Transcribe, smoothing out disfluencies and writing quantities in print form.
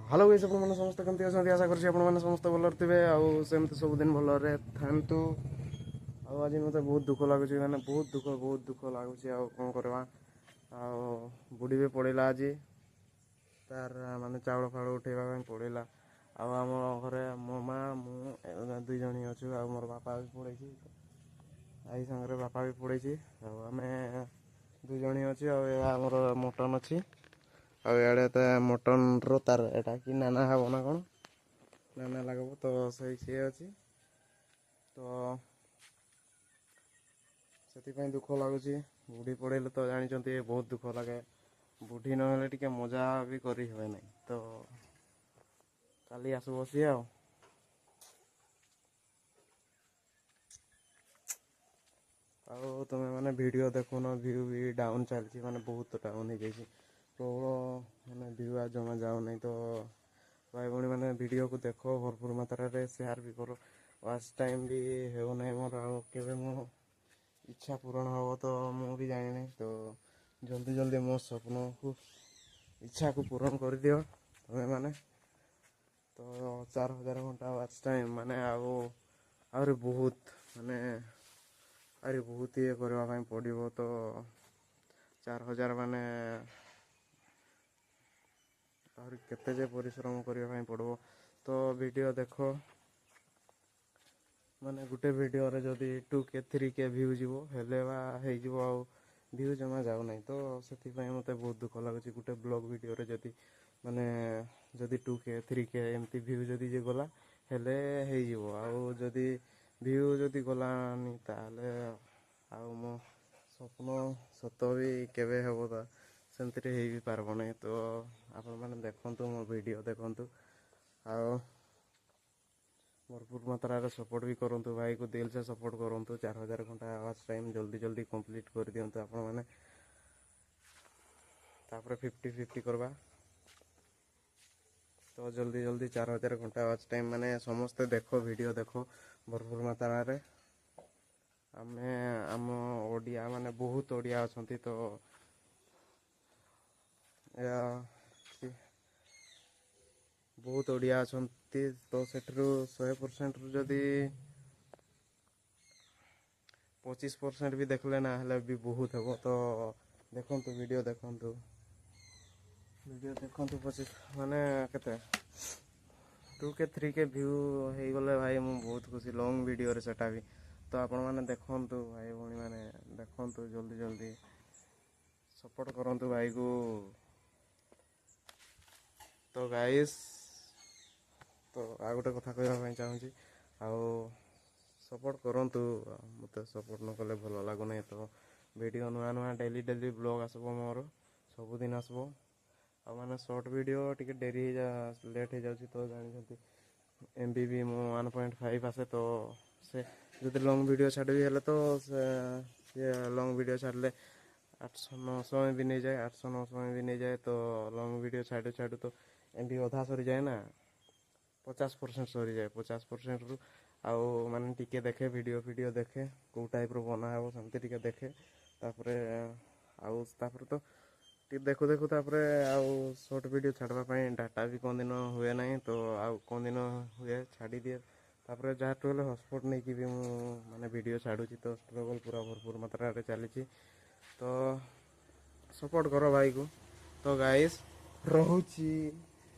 Hello guys आपण माने समस्त केमती अछंती आशा करछि आपण माने समस्त भलर थिबे आउ सेमते सब दिन भलरे थांतु आउ आज मते बहुत दुख लागुछि माने बहुत दुख लागुछि आउ कोन करबा आउ बुढ़ी भी पड़ेला आज तार माने चावल फाड़ उठेबा ପାଇଁ पड़ेला आउ हम घरे मो मां मु दुई जणी अछु आउ मोर बापा भी पड़ेछि आई संगे बापा भी पड़ेछि आउ हमें दुई जणी अछि आउ हमर मटन अछि ଆଉ ଇଆଡ଼େ ତ ମଟନ୍ର ତାର ଏଇଟା କି ନାନା ହେବ ନା କ'ଣ ନାନା ଲାଗିବ ତ ସେଇ ସିଏ ଅଛି ତ ସେଥିପାଇଁ ଦୁଃଖ ଲାଗୁଛି ବୁଢ଼ୀ ପଡ଼େଇଲେ ତ ଜାଣିଛନ୍ତି ବହୁତ ଦୁଃଖ ଲାଗେ ବୁଢ଼ୀ ନହେଲେ ଟିକେ ମଜା ବି କରି ହୁଏ ନାହିଁ ତ କାଲି ଆସୁ ବସି ଆଉ ତୁମେ ମାନେ ଭିଡ଼ିଓ ଦେଖୁନ ଭ୍ୟୁ ବି ଡାଉନ୍ ଚାଲିଛି ମାନେ ବହୁତ ଡାଉନ୍ ହେଇଯାଇଛି ପ୍ରବଳ ମାନେ ଭିୟୁ ଜମା ଯାଉନାହିଁ ତ ଭାଇ ଭଉଣୀ ମାନେ ଭିଡ଼ିଓକୁ ଦେଖ ଭରପୁର ମାତ୍ରାରେ ସେୟାର ବି କର ୱାଚ୍ ଟାଇମ୍ ବି ହେଉନାହିଁ ମୋର ଆଉ କେବେ ମୋ ଇଚ୍ଛା ପୂରଣ ହେବ ତ ମୁଁ ବି ଜାଣିନାହିଁ ତ ଜଲ୍ଦି ଜଲ୍ଦି ମୋ ସ୍ୱପ୍ନକୁ ଇଚ୍ଛାକୁ ପୂରଣ କରିଦିଅ ତମେ ମାନେ ତ 4000 ଘଣ୍ଟା ୱାଚ୍ ଟାଇମ୍ ମାନେ ଆହୁରି ବହୁତ ମାନେ ଆହୁରି ବହୁତ ଇଏ କରିବା ପାଇଁ ପଡ଼ିବ ତ 4000 ମାନେ ଆହୁରି କେତେ ଯେ ପରିଶ୍ରମ କରିବା ପାଇଁ ପଡ଼ିବ ତ ଭିଡ଼ିଓ ଦେଖ ମାନେ ଗୋଟେ ଭିଡ଼ିଓରେ ଯଦି 2K 3K ଭ୍ୟୁ ଯିବ ହେଲେ ବା ହେଇଯିବ ଆଉ ଭ୍ୟୁ ଜମା ଯାଉନାହିଁ ତ ସେଥିପାଇଁ ମୋତେ ବହୁତ ଦୁଃଖ ଲାଗୁଛି ଗୋଟେ ବ୍ଲଗ୍ ଭିଡ଼ିଓରେ ମାନେ ଯଦି 2K 3K ଏମିତି ଭ୍ୟୁ ଯଦି ଗଲା ହେଲେ ହେଇଯିବ ଆଉ ଯଦି ଭ୍ୟୁ ଯଦି ଗଲାନି ତାହେଲେ ଆଉ ମୋ ସ୍ୱପ୍ନ ସତ ବି କେବେ ହେବ ତା ସେମିତିରେ ହେଇ ବି ପାରିବ ନାହିଁ ତ ଆପଣମାନେ ଦେଖନ୍ତୁ ମୋ ଭିଡ଼ିଓ ଦେଖନ୍ତୁ ଆଉ भरपूर मात्रा सपोर्ट भी करूँ भाई को दिल से सपोर्ट करूँ 4000 घंटा आवाज टाइम जल्दी जल्दी कंप्लीट कर दिंतु आपण मैंने 50-50 करवा तो जल्दी जल्दी 4000 घंटा आवाज टाइम माने समस्ते देखो वीडियो देखो भरपूर मात्रा रे आमे आम ओडिया माने बहुत ओडिया अछंती तो या बहुत ओडिया अछंती तो सेठरू 100% रु जदी 25% भी देखले ना हेले भी बहुत हेबो तो देखंतु वीडियो देखंतु 25 माने केते 2K 3K व्यू हे गले भाई मु बहुत खुशी लॉन्ग वीडियो रे सेटा भी तो आपण माने देखंतु भाई भणी माने देखंतु जल्दी जल्दी सपोर्ट करंतु भाई को तो गाइस तो आ गोटे कथा कहवा चाहूँगी आउ सपोर्ट करंतु मत सपोर्ट न कले भल लगुना तो वीडियो नुआ नुआ डेली डेली ब्लॉग आसबो मोर सबुदिन आसबो आ माने शॉर्ट वीडियो टिके डेरी लेट हो जाउची तो जानी MB भी मो 1.5 आसे तो से जब लॉन्ग वीडियो छाड़ी हेले तो से लॉन्ग वीडियो छाड़ले 800-900 भी नहीं जाए 800-900 भी नहीं जाए तो लॉन्ग वीडियो छाड़ू छाड़ू तो MB अधा सरी जाए ना 50% सरी जाए 50% रु आउ माने टिके देखे वीडियो देखे कौ टाइप रो बना है सेमती टिके देखे तापरे आउ तापरे तो देखु देखु तापरे आउ शॉर्ट वीडियो छाड़वा ପାଇଁ डाटा भी कोन दिन हुए नहीं तो आउ कोन दिन हुए छाड़ी दिए तापरे जहाँ टोले हॉटस्पॉट नहीं कि भी मु माने वीडियो छाड़ुची तो स्ट्रगल पूरा भरपूर मात्रा रे चलीची तो सपोर्ट करो भाई को तो गाइस रहूची।